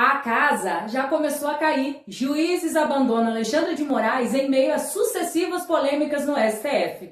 A casa já começou a cair. Juízes abandonam Alexandre de Moraes em meio a sucessivas polêmicas no STF.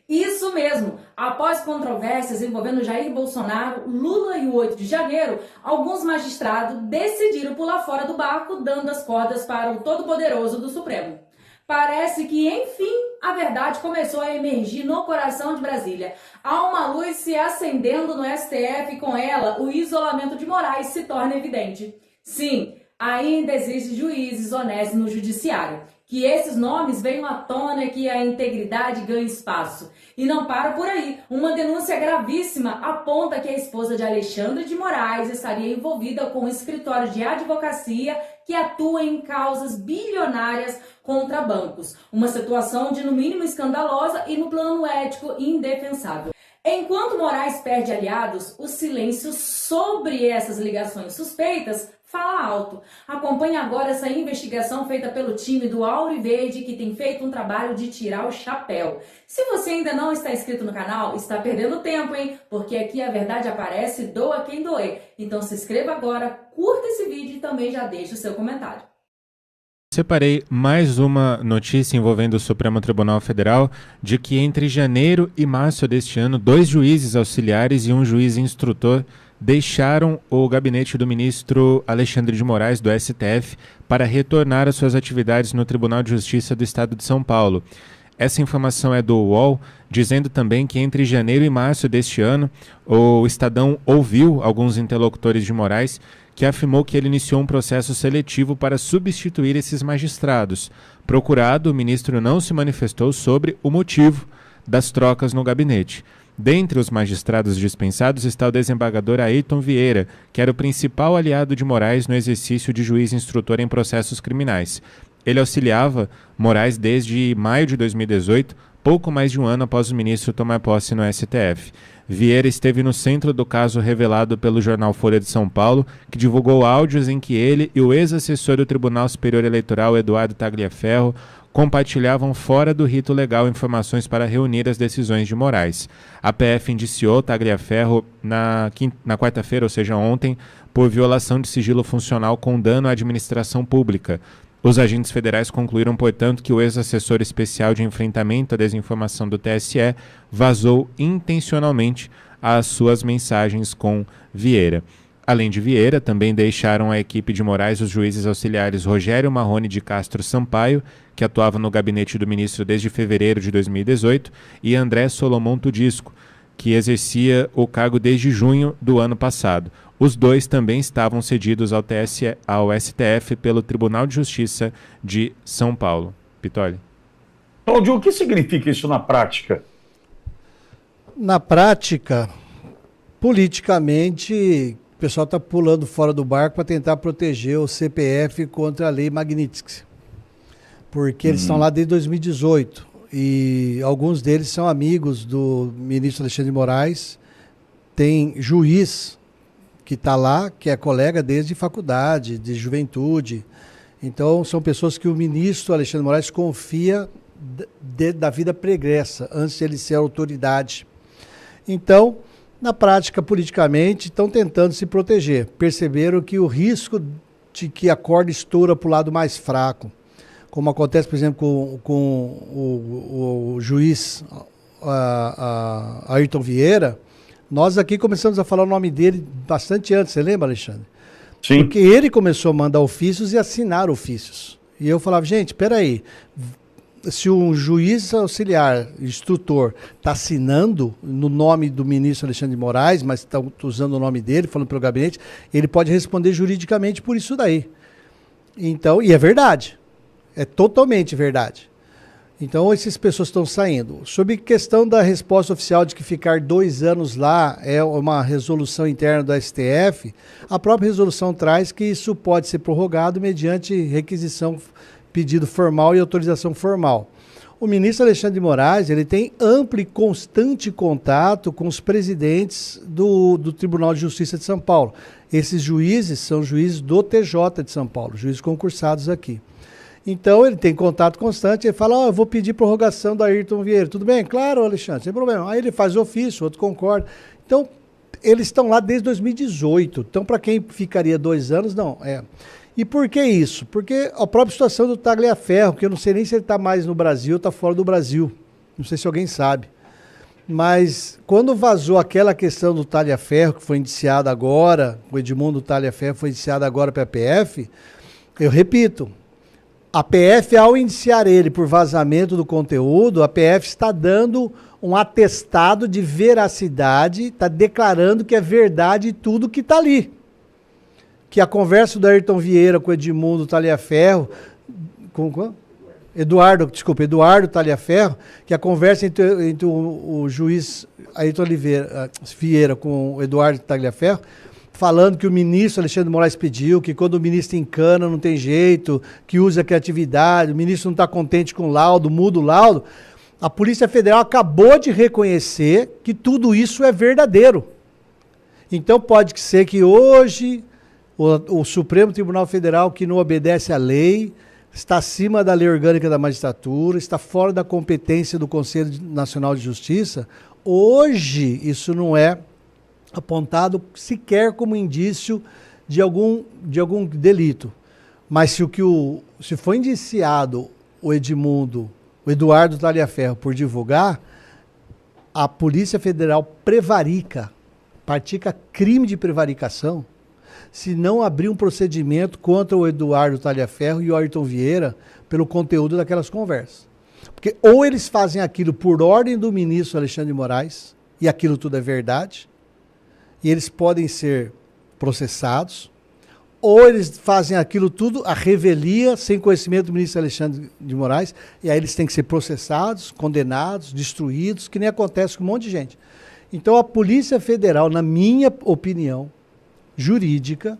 Isso mesmo, após controvérsias envolvendo Jair Bolsonaro, Lula e o 8 de janeiro, alguns magistrados decidiram pular fora do barco, dando as cordas para o todo-poderoso do Supremo. Parece que, enfim, a verdade começou a emergir no coração de Brasília. Há uma luz se acendendo no STF e com ela o isolamento de Moraes se torna evidente. Sim, ainda existem juízes honestos no judiciário. Que esses nomes venham à tona e que a integridade ganhe espaço. E não para por aí. Uma denúncia gravíssima aponta que a esposa de Alexandre de Moraes estaria envolvida com um escritório de advocacia que atua em causas bilionárias contra bancos. Uma situação de, no mínimo, escandalosa e, no plano ético, indefensável. Enquanto Moraes perde aliados, o silêncio sobre essas ligações suspeitas fala alto. Acompanhe agora essa investigação feita pelo time do Auriverde, que tem feito um trabalho de tirar o chapéu. Se você ainda não está inscrito no canal, está perdendo tempo, hein? Porque aqui a verdade aparece, doa quem doer. Então se inscreva agora, curta esse vídeo e também já deixe o seu comentário. Separei mais uma notícia envolvendo o Supremo Tribunal Federal de que entre janeiro e março deste ano, 2 juízes auxiliares e um juiz instrutor deixaram o gabinete do ministro Alexandre de Moraes, do STF, para retornar às suas atividades no Tribunal de Justiça do Estado de São Paulo. Essa informação é do UOL, dizendo também que entre janeiro e março deste ano, o Estadão ouviu alguns interlocutores de Moraes que afirmou que ele iniciou um processo seletivo para substituir esses magistrados. Procurado, o ministro não se manifestou sobre o motivo das trocas no gabinete. Dentre os magistrados dispensados está o desembargador Ayrton Vieira, que era o principal aliado de Moraes no exercício de juiz instrutor em processos criminais. Ele auxiliava Moraes desde maio de 2018, pouco mais de um ano após o ministro tomar posse no STF. Vieira esteve no centro do caso revelado pelo jornal Folha de São Paulo, que divulgou áudios em que ele e o ex-assessor do Tribunal Superior Eleitoral, Eduardo Tagliaferro, compartilhavam fora do rito legal informações para reunir as decisões de Moraes. A PF indiciou Tagliaferro na quarta-feira, ou seja, ontem, por violação de sigilo funcional com dano à administração pública. Os agentes federais concluíram, portanto, que o ex-assessor especial de enfrentamento à desinformação do TSE vazou intencionalmente as suas mensagens com Vieira. Além de Vieira, também deixaram a equipe de Moraes os juízes auxiliares Rogério Marrone de Castro Sampaio, que atuava no gabinete do ministro desde fevereiro de 2018, e André Solomon Tudisco, que exercia o cargo desde junho do ano passado. Os dois também estavam cedidos ao STF pelo Tribunal de Justiça de São Paulo. Pitoli. Cláudio, o que significa isso na prática? Na prática, politicamente, o pessoal está pulando fora do barco para tentar proteger o CPF contra a lei Magnitsky. Porque eles estão lá desde 2018 e alguns deles são amigos do ministro Alexandre de Moraes. Tem juiz que está lá, que é colega desde faculdade, de juventude. Então, são pessoas que o ministro Alexandre de Moraes confia da vida pregressa, antes de ele ser autoridade. Então, na prática, politicamente, estão tentando se proteger. Perceberam que o risco de que a corda estoura para o lado mais fraco, como acontece, por exemplo, com o juiz Ayrton Vieira, nós aqui começamos a falar o nome dele bastante antes, você lembra, Alexandre? Sim. Porque ele começou a mandar ofícios e assinar ofícios. E eu falava, gente, espera aí, se um juiz auxiliar, instrutor, está assinando no nome do ministro Alexandre de Moraes, mas está usando o nome dele, falando pelo gabinete, ele pode responder juridicamente por isso daí. Então, e é verdade. É totalmente verdade. Então, essas pessoas estão saindo. Sobre questão da resposta oficial de que ficar 2 anos lá é uma resolução interna do STF, a própria resolução traz que isso pode ser prorrogado mediante requisição, pedido formal e autorização formal. O ministro Alexandre de Moraes, ele tem amplo e constante contato com os presidentes do Tribunal de Justiça de São Paulo. Esses juízes são juízes do TJ de São Paulo, juízes concursados aqui. Então, ele tem contato constante, ele fala, eu vou pedir prorrogação da Ayrton Vieira. Tudo bem? Claro, Alexandre, sem problema. Aí ele faz ofício, o outro concorda. Então, eles estão lá desde 2018. Então, para quem ficaria 2 anos, não. E por que isso? Porque a própria situação do Tagliaferro, que eu não sei nem se ele está mais no Brasil ou está fora do Brasil. Não sei se alguém sabe. Mas quando vazou aquela questão do Tagliaferro, que foi indiciado agora, o Edmundo Tagliaferro foi indiciado agora para a PF, eu repito, a PF, ao indiciar ele por vazamento do conteúdo, a PF está dando um atestado de veracidade, está declarando que é verdade tudo que está ali. Que a conversa do Ayrton Vieira com o Edmundo Tagliaferro, Eduardo Tagliaferro, que a conversa entre o juiz Ayrton Vieira com o Eduardo Tagliaferro, falando que o ministro Alexandre de Moraes pediu, que quando o ministro encana não tem jeito, que usa a criatividade, o ministro não está contente com o laudo, muda o laudo. A Polícia Federal acabou de reconhecer que tudo isso é verdadeiro. Então pode ser que hoje o Supremo Tribunal Federal, que não obedece à lei, está acima da lei orgânica da magistratura, está fora da competência do Conselho Nacional de Justiça. Hoje isso não é apontado sequer como indício de algum delito. Mas se foi indiciado o Eduardo Tagliaferro por divulgar, a Polícia Federal pratica crime de prevaricação, se não abrir um procedimento contra o Eduardo Tagliaferro e o Ayrton Vieira pelo conteúdo daquelas conversas. Porque ou eles fazem aquilo por ordem do ministro Alexandre de Moraes, e aquilo tudo é verdade, e eles podem ser processados, ou eles fazem aquilo tudo à revelia, sem conhecimento do ministro Alexandre de Moraes, e aí eles têm que ser processados, condenados, destruídos, que nem acontece com um monte de gente. Então a Polícia Federal, na minha opinião jurídica,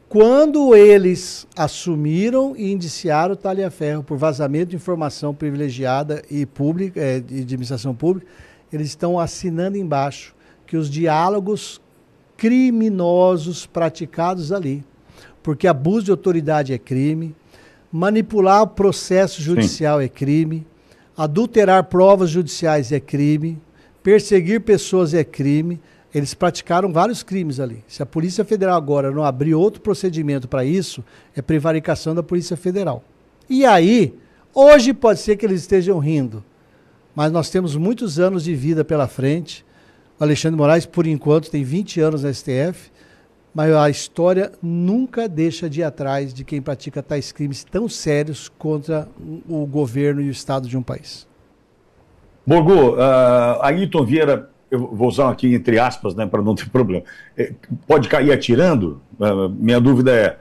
quando eles assumiram e indiciaram o Tagliaferro por vazamento de informação privilegiada e pública, de administração pública, eles estão assinando embaixo que os diálogos criminosos praticados ali, porque abuso de autoridade é crime, manipular o processo judicial é crime, adulterar provas judiciais é crime, perseguir pessoas é crime. Eles praticaram vários crimes ali. Se a Polícia Federal agora não abrir outro procedimento para isso, é prevaricação da Polícia Federal. E aí, hoje pode ser que eles estejam rindo, mas nós temos muitos anos de vida pela frente. O Alexandre de Moraes, por enquanto, tem 20 anos na STF, mas a história nunca deixa de ir atrás de quem pratica tais crimes tão sérios contra o governo e o Estado de um país. Borgo, Ayrton Vieira, eu vou usar aqui entre aspas, né, para não ter problema, pode cair atirando? Minha dúvida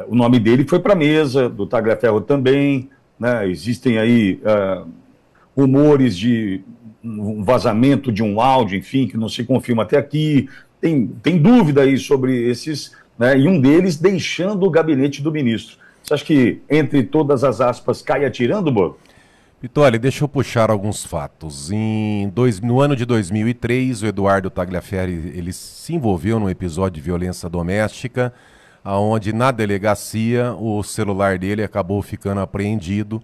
o nome dele foi para a mesa, do Tagliaferro também, né, existem aí rumores de um vazamento de um áudio, enfim, que não se confirma até aqui, tem dúvida aí sobre esses, né, e um deles deixando o gabinete do ministro. Você acha que, entre todas as aspas, cai atirando, Borgo? Vitória, deixa eu puxar alguns fatos. No ano de 2003, o Eduardo Tagliaferro ele se envolveu num episódio de violência doméstica, onde na delegacia o celular dele acabou ficando apreendido.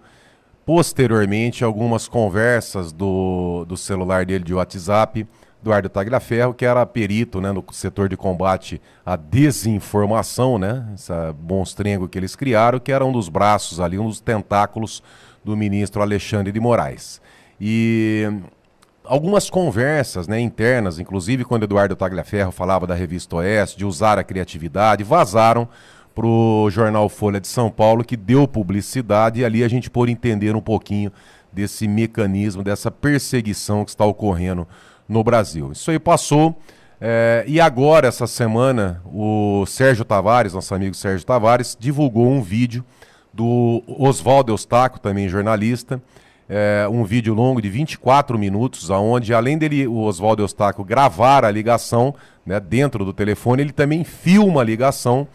Posteriormente, algumas conversas do celular dele de WhatsApp, Eduardo Tagliaferro, que era perito, né, no setor de combate à desinformação, né, esse monstrengo que eles criaram, que era um dos braços ali, um dos tentáculos do ministro Alexandre de Moraes. E algumas conversas, né, internas, inclusive quando Eduardo Tagliaferro falava da Revista Oeste, de usar a criatividade, vazaram para o jornal Folha de São Paulo, que deu publicidade, e ali a gente pôde entender um pouquinho desse mecanismo, dessa perseguição que está ocorrendo no Brasil. Isso aí passou, e agora, essa semana, o Sérgio Tavares, nosso amigo Sérgio Tavares, divulgou um vídeo do Oswaldo Eustáquio, também jornalista, um vídeo longo de 24 minutos, onde além dele, o Oswaldo Eustáquio, gravar a ligação, né, dentro do telefone, ele também filma a ligação,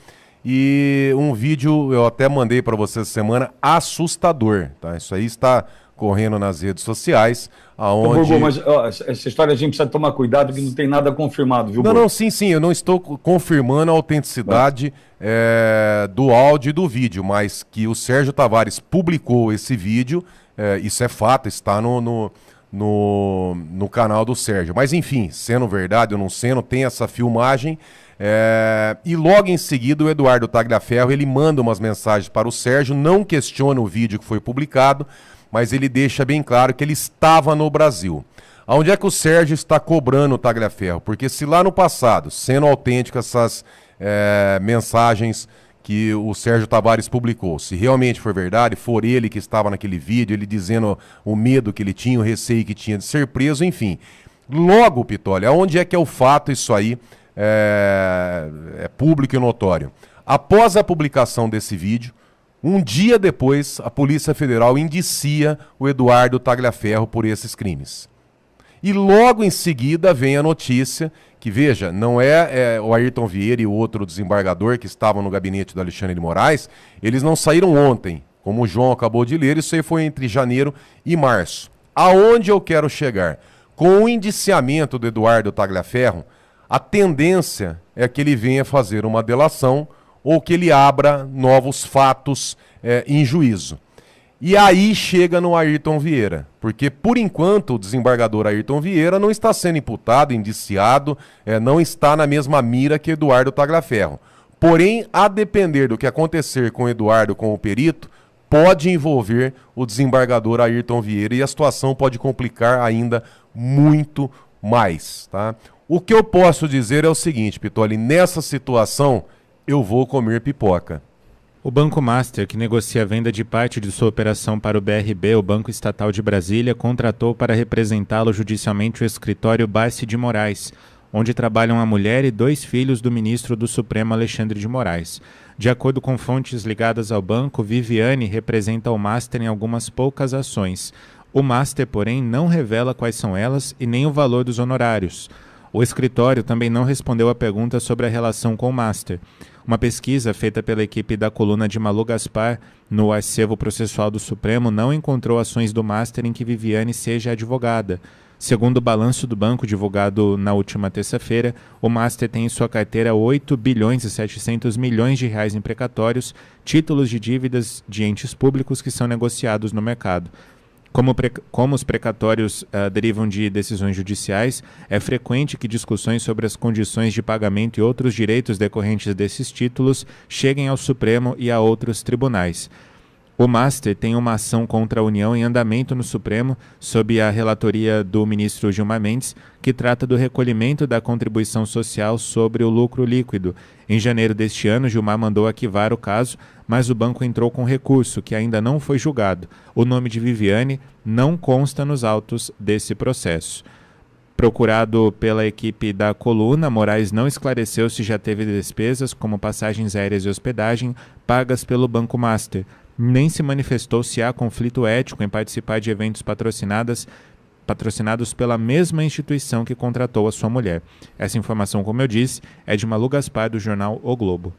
e um vídeo, eu até mandei para você essa semana, assustador, tá? Isso aí está correndo nas redes sociais, aonde... Mas essa história a gente precisa tomar cuidado, que não tem nada confirmado, viu, Não, sim, eu não estou confirmando a autenticidade do áudio e do vídeo, mas que o Sérgio Tavares publicou esse vídeo, isso é fato, está no no canal do Sérgio. Mas enfim, sendo verdade ou não sendo, tem essa filmagem. E logo em seguida o Eduardo Tagliaferro ele manda umas mensagens para o Sérgio, não questiona o vídeo que foi publicado, mas ele deixa bem claro que ele estava no Brasil. Aonde é que o Sérgio está cobrando o Tagliaferro? Porque se lá no passado, sendo autênticas essas mensagens que o Sérgio Tavares publicou, se realmente for verdade, for ele que estava naquele vídeo, ele dizendo o medo que ele tinha, o receio que tinha de ser preso, enfim. Logo, Pitoli, aonde é que é o fato isso aí é público e notório? Após a publicação desse vídeo, um dia depois, a Polícia Federal indicia o Eduardo Tagliaferro por esses crimes. E logo em seguida vem a notícia que, veja, não é o Ayrton Vieira e o outro desembargador que estavam no gabinete do Alexandre de Moraes, eles não saíram ontem, como o João acabou de ler, isso aí foi entre janeiro e março. Aonde eu quero chegar? Com o indiciamento do Eduardo Tagliaferro, a tendência é que ele venha fazer uma delação ou que ele abra novos fatos em juízo. E aí chega no Ayrton Vieira, porque por enquanto o desembargador Ayrton Vieira não está sendo imputado, indiciado, não está na mesma mira que Eduardo Tagliaferro. Porém, a depender do que acontecer com o Eduardo, com o perito, pode envolver o desembargador Ayrton Vieira e a situação pode complicar ainda muito mais, tá? O que eu posso dizer é o seguinte, Pitoli, nessa situação eu vou comer pipoca. O Banco Master, que negocia a venda de parte de sua operação para o BRB, o Banco Estatal de Brasília, contratou para representá-lo judicialmente o escritório Bassi de Moraes, onde trabalham a mulher e 2 filhos do ministro do Supremo Alexandre de Moraes. De acordo com fontes ligadas ao banco, Viviane representa o Master em algumas poucas ações. O Master, porém, não revela quais são elas e nem o valor dos honorários. O escritório também não respondeu a pergunta sobre a relação com o Master. Uma pesquisa feita pela equipe da coluna de Malu Gaspar no acervo processual do Supremo não encontrou ações do Master em que Viviane seja advogada. Segundo o balanço do banco divulgado na última terça-feira, o Master tem em sua carteira 8 bilhões e 700 milhões de reais em precatórios, títulos de dívidas de entes públicos que são negociados no mercado. Como os precatórios derivam de decisões judiciais, é frequente que discussões sobre as condições de pagamento e outros direitos decorrentes desses títulos cheguem ao Supremo e a outros tribunais. O Master tem uma ação contra a União em andamento no Supremo, sob a relatoria do ministro Gilmar Mendes, que trata do recolhimento da contribuição social sobre o lucro líquido. Em janeiro deste ano, Gilmar mandou arquivar o caso, mas o banco entrou com recurso, que ainda não foi julgado. O nome de Viviane não consta nos autos desse processo. Procurado pela equipe da coluna, Moraes não esclareceu se já teve despesas, como passagens aéreas e hospedagem, pagas pelo Banco Master. Nem se manifestou se há conflito ético em participar de eventos patrocinados pela mesma instituição que contratou a sua mulher. Essa informação, como eu disse, é de Malu Gaspar, do jornal O Globo.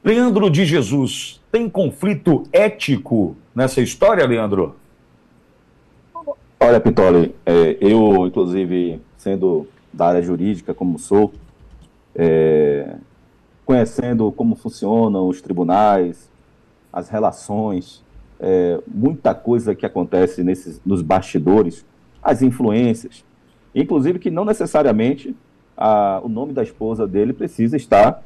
Leandro de Jesus, tem conflito ético nessa história, Leandro? Olha, Pitoli, eu, inclusive, sendo da área jurídica, como sou, conhecendo como funcionam os tribunais, as relações, muita coisa que acontece nos bastidores, as influências, inclusive que não necessariamente o nome da esposa dele precisa estar,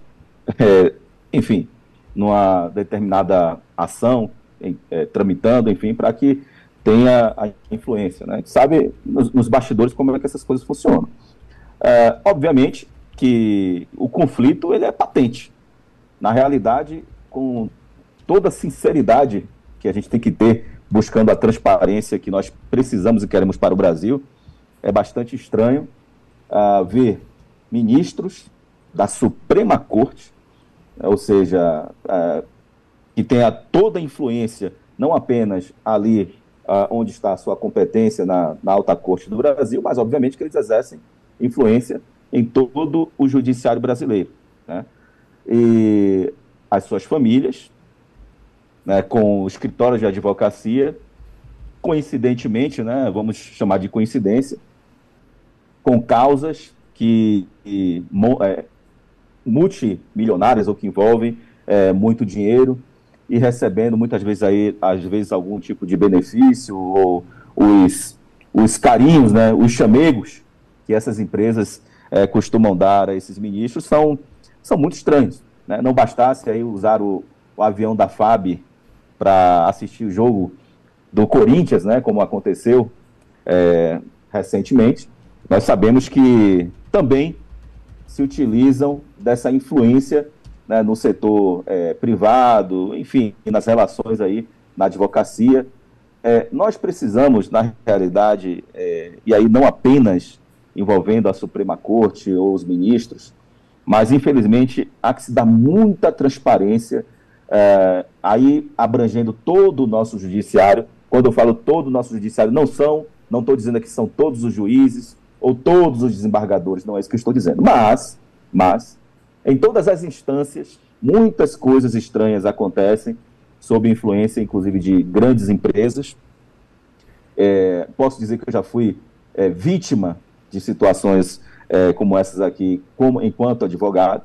enfim, numa determinada ação, tramitando, enfim, para que tenha a influência, né? A gente sabe nos bastidores como é que essas coisas funcionam. Obviamente que o conflito ele é patente. Na realidade, com toda a sinceridade que a gente tem que ter, buscando a transparência que nós precisamos e queremos para o Brasil, é bastante estranho ver ministros da Suprema Corte, ou seja, que tenha toda a influência, não apenas ali onde está a sua competência na Alta Corte do Brasil, mas obviamente que eles exercem influência em todo o judiciário brasileiro, né? E as suas famílias, né, com escritórios de advocacia, coincidentemente, né, vamos chamar de coincidência, com causas multimilionárias ou que envolvem muito dinheiro e recebendo muitas vezes às vezes algum tipo de benefício ou os os carinhos, né, os chamegos que essas empresas costumam dar a esses ministros são muito estranhos, né? Não bastasse aí usar o avião da FAB para assistir o jogo do Corinthians, né, como aconteceu recentemente, nós sabemos que também se utilizam dessa influência, né, no setor privado, enfim, nas relações aí na advocacia. Nós precisamos, na realidade, e aí não apenas envolvendo a Suprema Corte ou os ministros, mas infelizmente há que se dar muita transparência, aí abrangendo todo o nosso judiciário. Quando eu falo todo o nosso judiciário, não estou dizendo aqui que são todos os juízes ou todos os desembargadores, não é isso que eu estou dizendo, mas em todas as instâncias, muitas coisas estranhas acontecem, sob influência, inclusive, de grandes empresas. Posso dizer que eu já fui vítima de situações como essas aqui, enquanto advogado,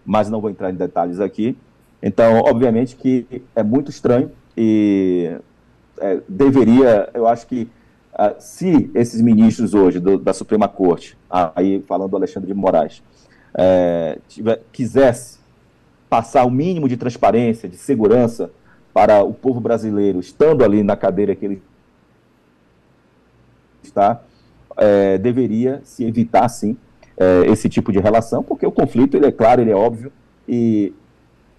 mas não vou entrar em detalhes aqui. Então, obviamente que é muito estranho e eu acho que se esses ministros hoje da Suprema Corte, aí falando do Alexandre de Moraes, quisesse passar o mínimo de transparência, de segurança para o povo brasileiro, estando ali na cadeira que ele está, deveria se evitar, sim, esse tipo de relação, porque o conflito, ele é claro, ele é óbvio, e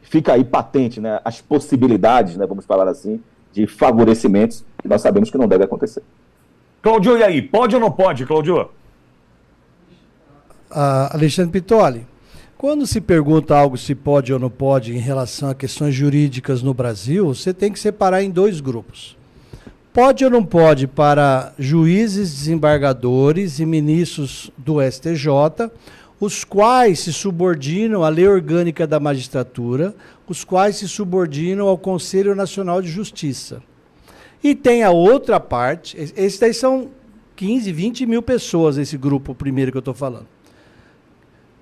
fica aí patente, né, as possibilidades, né, vamos falar assim, de favorecimentos que nós sabemos que não deve acontecer. Cláudio, e aí? Pode ou não pode, Cláudio? Alexandre Pitoli, quando se pergunta algo se pode ou não pode em relação a questões jurídicas no Brasil, você tem que separar em dois grupos. Pode ou não pode para juízes, desembargadores e ministros do STJ, os quais se subordinam à lei orgânica da magistratura, os quais se subordinam ao Conselho Nacional de Justiça. E tem a outra parte, esses daí são 15, 20 mil pessoas, esse grupo primeiro que eu estou falando.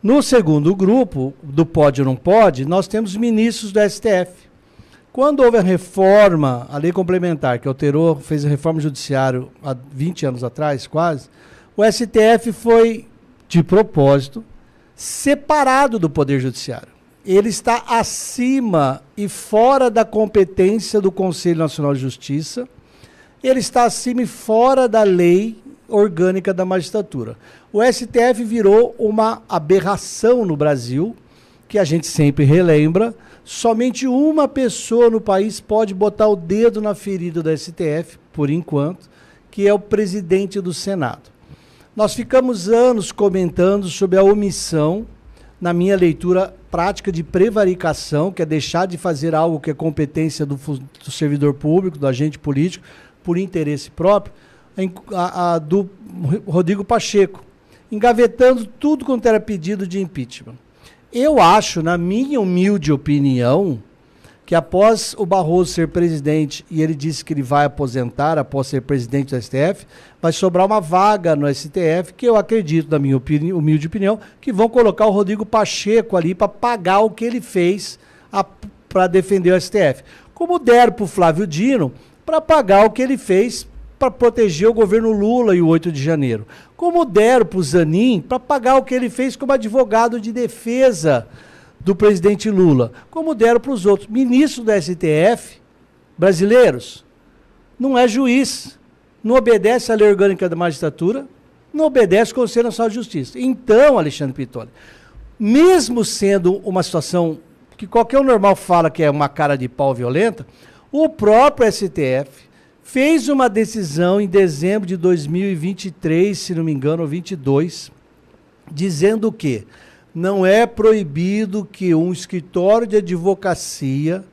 No segundo grupo, do pode ou não pode, nós temos ministros do STF. Quando houve a reforma, a lei complementar, que alterou, fez a reforma judiciária há 20 anos atrás, quase, o STF foi, de propósito, separado do Poder Judiciário. Ele está acima e fora da competência do Conselho Nacional de Justiça, ele está acima e fora da lei orgânica da magistratura. O STF virou uma aberração no Brasil, que a gente sempre relembra. Somente uma pessoa no país pode botar o dedo na ferida do STF, por enquanto, que é o presidente do Senado. Nós ficamos anos comentando sobre a omissão, na minha leitura, prática de prevaricação, que é deixar de fazer algo que é competência do servidor público, do agente político, por interesse próprio, do Rodrigo Pacheco, engavetando tudo quanto era pedido de impeachment. Eu acho, na minha humilde opinião, que após o Barroso ser presidente, e ele disse que ele vai aposentar após ser presidente do STF, vai sobrar uma vaga no STF, que eu acredito, na minha humilde opinião, que vão colocar o Rodrigo Pacheco ali para pagar o que ele fez para defender o STF. Como deram para o Flávio Dino, para pagar o que ele fez para proteger o governo Lula e o 8 de janeiro. Como deram para o Zanin para pagar o que ele fez como advogado de defesa do presidente Lula. Como deram para os outros. Ministro do STF, brasileiros, não é juiz, não obedece à lei orgânica da magistratura, não obedece ao Conselho Nacional de Justiça. Então, Alexandre Pitoli, mesmo sendo uma situação que qualquer um normal fala que é uma cara de pau violenta, o próprio STF fez uma decisão em dezembro de 2023, se não me engano, ou 22, dizendo que não é proibido que um escritório de advocacia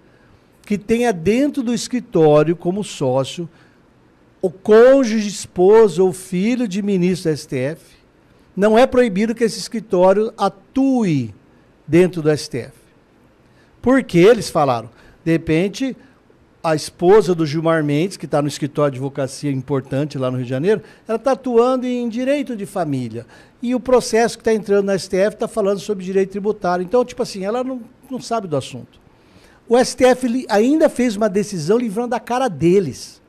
que tenha dentro do escritório como sócio o cônjuge, esposa ou filho de ministro do STF, não é proibido que esse escritório atue dentro do STF. Porque eles falaram, de repente, a esposa do Gilmar Mendes, que está no escritório de advocacia importante lá no Rio de Janeiro, ela está atuando em direito de família. E o processo que está entrando na STF está falando sobre direito tributário. Então, tipo assim, ela não sabe do assunto. O STF ainda fez uma decisão livrando a cara deles.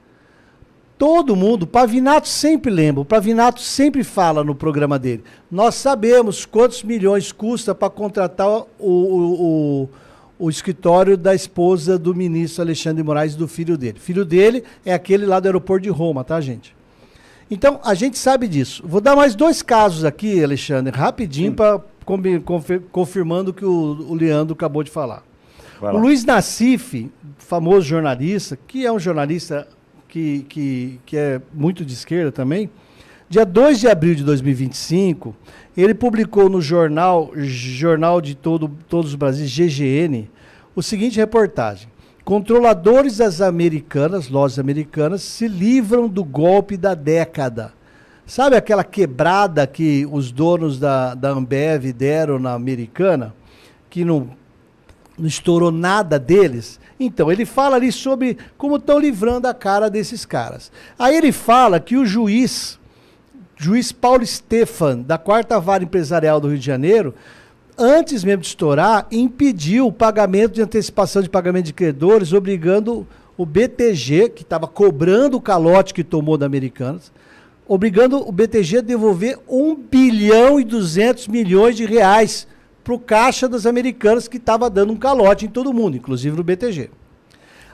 todo mundo, o Pavinato sempre lembra, o Pavinato sempre fala no programa dele. Nós sabemos quantos milhões custa para contratar o escritório da esposa do ministro Alexandre de Moraes e do filho dele. O filho dele é aquele lá do aeroporto de Roma, tá, gente? Então, a gente sabe disso. Vou dar mais 2 casos aqui, Alexandre, rapidinho, para confirmando o que o Leandro acabou de falar. O Luiz Nassif, famoso jornalista, que é um jornalista que é muito de esquerda também, dia 2 de abril de 2025, ele publicou no Jornal de Todos os Brasis, GGN, o seguinte reportagem: controladores das americanas, lojas americanas, se livram do golpe da década. Sabe aquela quebrada que os donos da Ambev deram na Americana, que não estourou nada deles? Então, ele fala ali sobre como estão livrando a cara desses caras. Aí ele fala que o juiz Paulo Stefan, da 4ª Vara Empresarial do Rio de Janeiro, antes mesmo de estourar, impediu o pagamento de antecipação de pagamento de credores, obrigando o BTG, que estava cobrando o calote que tomou da Americanas, obrigando o BTG a devolver 1 bilhão e 200 milhões de reais para o caixa das Americanas, que estava dando um calote em todo mundo, inclusive no BTG.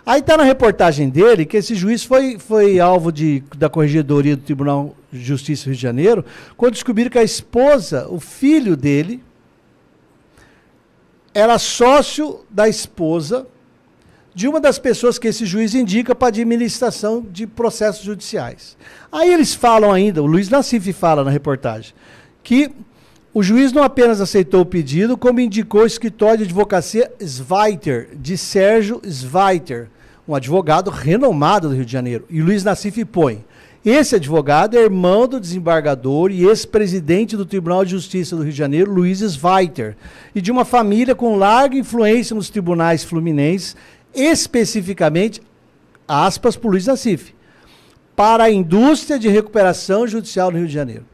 Aí está na reportagem dele que esse juiz foi alvo da Corregedoria do Tribunal de Justiça do Rio de Janeiro, quando descobriram que a esposa, o filho dele, era sócio da esposa de uma das pessoas que esse juiz indica para administração de processos judiciais. Aí eles falam ainda, o Luiz Nassif fala na reportagem, que o juiz não apenas aceitou o pedido, como indicou o escritório de advocacia Sveiter, de Sérgio Sveiter, um advogado renomado do Rio de Janeiro. E o Luiz Nassif põe: esse advogado é irmão do desembargador e ex-presidente do Tribunal de Justiça do Rio de Janeiro, Luiz Sveiter, e de uma família com larga influência nos tribunais fluminenses, especificamente, aspas, por Luiz Nassif, para a indústria de recuperação judicial no Rio de Janeiro.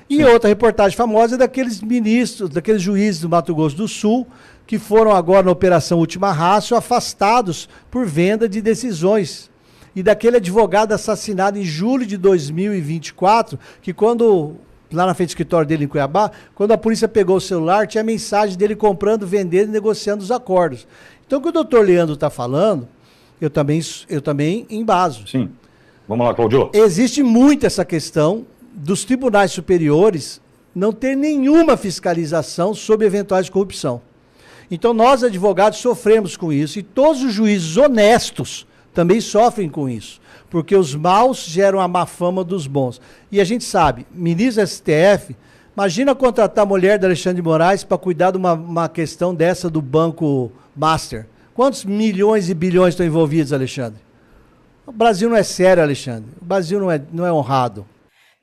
E outra reportagem famosa é daqueles ministros, daqueles juízes do Mato Grosso do Sul, que foram agora na Operação Última Rácio afastados por venda de decisões. E daquele advogado assassinado em julho de 2024, que quando, lá na frente do escritório dele em Cuiabá, quando a polícia pegou o celular, tinha mensagem dele comprando, vendendo e negociando os acordos. Então, o que o doutor Leandro está falando, eu também embaso. Sim. Vamos lá, Claudio. Existe muito essa questão dos tribunais superiores não ter nenhuma fiscalização sobre eventuais corrupção. Então, nós, advogados, sofremos com isso, e todos os juízes honestos também sofrem com isso, porque os maus geram a má fama dos bons. E a gente sabe, ministro do STF, imagina contratar a mulher do Alexandre de Moraes para cuidar de uma questão dessa do Banco Master. Quantos milhões e bilhões estão envolvidos, Alexandre? O Brasil não é sério, Alexandre. O Brasil não é honrado.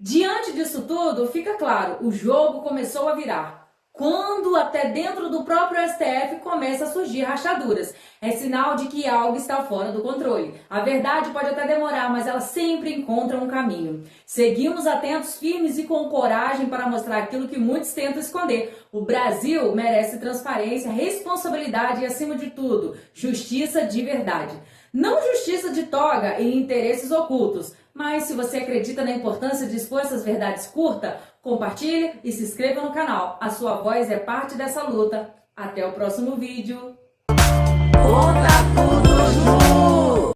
Diante disso tudo, fica claro, o jogo começou a virar. Quando até dentro do próprio STF começa a surgir rachaduras. É sinal de que algo está fora do controle. A verdade pode até demorar, mas ela sempre encontra um caminho. Seguimos atentos, firmes e com coragem para mostrar aquilo que muitos tentam esconder. O Brasil merece transparência, responsabilidade e, acima de tudo, justiça de verdade. Não justiça de toga e interesses ocultos. Mas se você acredita na importância de expor essas verdades, curta, compartilhe e se inscreva no canal. A sua voz é parte dessa luta. Até o próximo vídeo. Conta tudo.